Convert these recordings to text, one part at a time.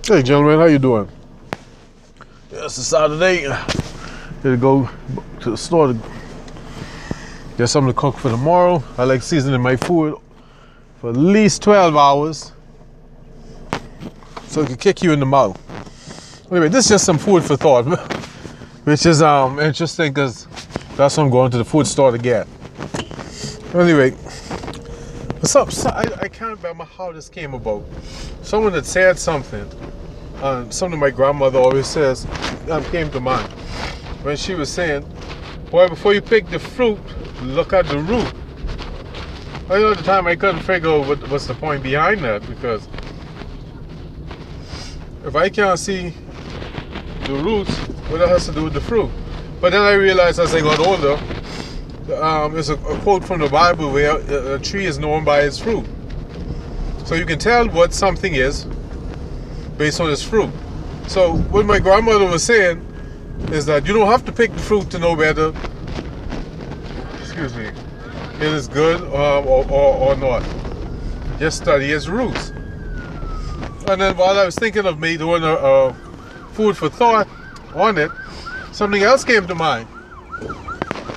Hey gentlemen, how you doing? Yes, it's Saturday. Here to go to the store to get something to cook for tomorrow. I like seasoning my food for at least 12 hours so it can kick you in the mouth. Anyway, this is just some food for thought, which is interesting because that's what I'm going to the food store to get. Anyway, I can't remember how this came about. Someone had said something. Something my grandmother always says came to mind when she was saying, "Boy, before you pick the fruit, look at the root." I know at the time I couldn't figure out what's the point behind that, because if I can't see the roots, what that has to do with the fruit? But then I realized as I got older, there's a quote from the Bible where a tree is known by its fruit. So you can tell what something is based on its fruit. So what my grandmother was saying is that you don't have to pick the fruit to know whether, it is good or not. Just study its roots. And then while I was thinking of me doing a food for thought on it, something else came to mind.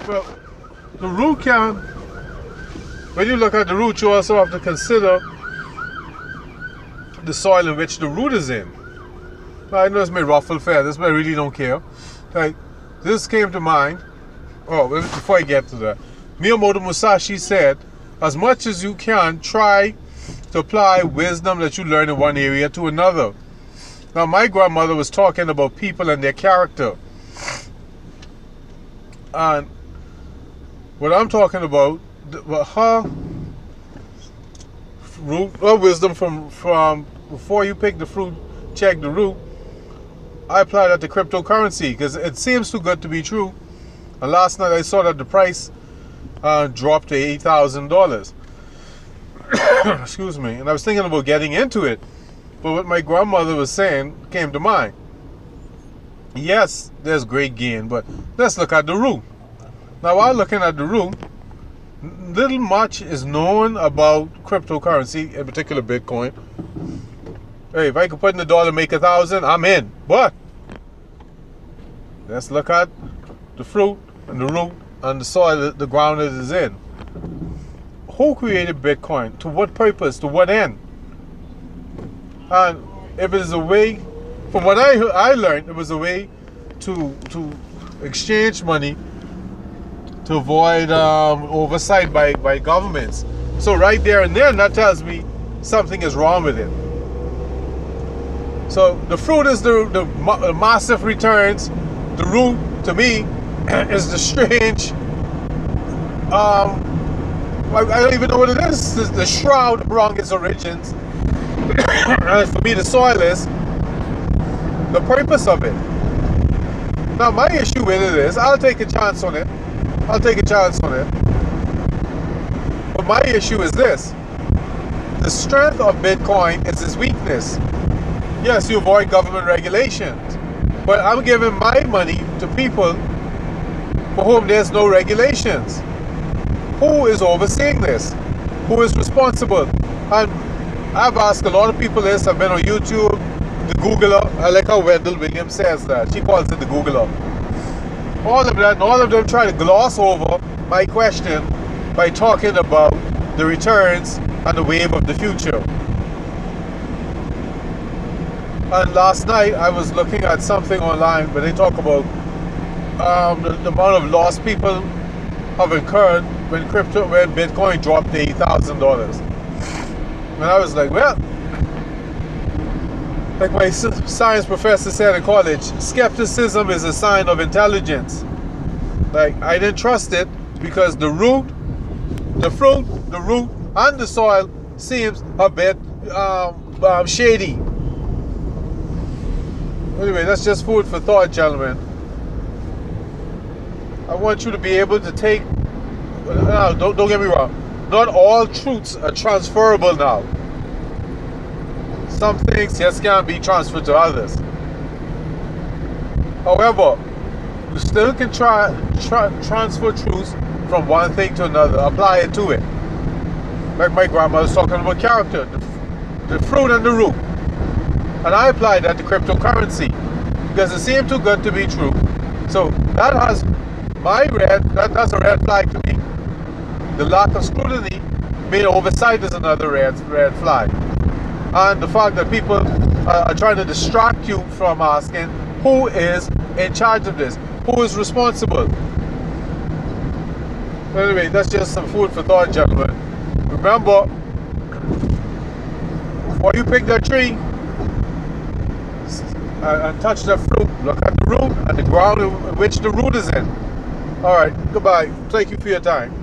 Well, the root when you look at the root, you also have to consider the soil in which the root is in. I know this may ruffle feathers, but I really don't care. Like, this came to mind. Oh, before I get to that, Miyamoto Musashi said, as much as you can, try to apply wisdom that you learn in one area to another. Now, my grandmother was talking about people and their character. And what I'm talking about, her root or wisdom from before you pick the fruit, check the root. I apply that to cryptocurrency because it seems too good to be true. And last night I saw that the price dropped to $8,000. Excuse me. And I was thinking about getting into it, but what my grandmother was saying came to mind. Yes, there's great gain, but let's look at the root. Now, while looking at the root, little much is known about cryptocurrency, in particular Bitcoin. Hey, if I could put in $1 and make 1,000, I'm in. But let's look at the fruit and the root and the soil, the ground it is in. Who created Bitcoin? To what purpose? To what end? And if it is a way, from what I learned, it was a way to exchange money to avoid oversight by governments. So right there and then, that tells me something is wrong with it. So the fruit is the massive returns. The root, to me, is the strange, I don't even know what it is. It's the shroud among its origins. And for me, the soil is the purpose of it. Now, my issue with it is, I'll take a chance on it. But my issue is this. The strength of Bitcoin is its weakness. Yes, you avoid government regulations, but I'm giving my money to people for whom there's no regulations. Who is overseeing this? Who is responsible? And I've asked a lot of people this. I've been on YouTube, the Googler. I like how Wendell Williams says that. She calls it the Googler. All of that, and all of them try to gloss over my question by talking about the returns and the wave of the future. And last night I was looking at something online where they talk about the amount of loss people have incurred when Bitcoin dropped to $8,000. And I was like, well, like my science professor said in college, skepticism is a sign of intelligence. Like, I didn't trust it because the root, the fruit, the root, and the soil seems a bit shady. Anyway, that's just food for thought, gentlemen. I want you to be able to take, don't get me wrong, not all truths are transferable now. Some things just can't be transferred to others. However, you still can transfer truths from one thing to another, apply it to it. Like my grandma was talking about character, the fruit and the root. And I applied that to cryptocurrency because it seemed too good to be true. So that has that's a red flag to me. The lack of scrutiny, being oversight, is another red flag. And the fact that people are trying to distract you from asking who is in charge of this, who is responsible. Anyway, that's just some food for thought, gentlemen. Remember, before you pick that tree and touch that fruit, look at the root and the ground in which the root is in. All right, goodbye. Thank you for your time.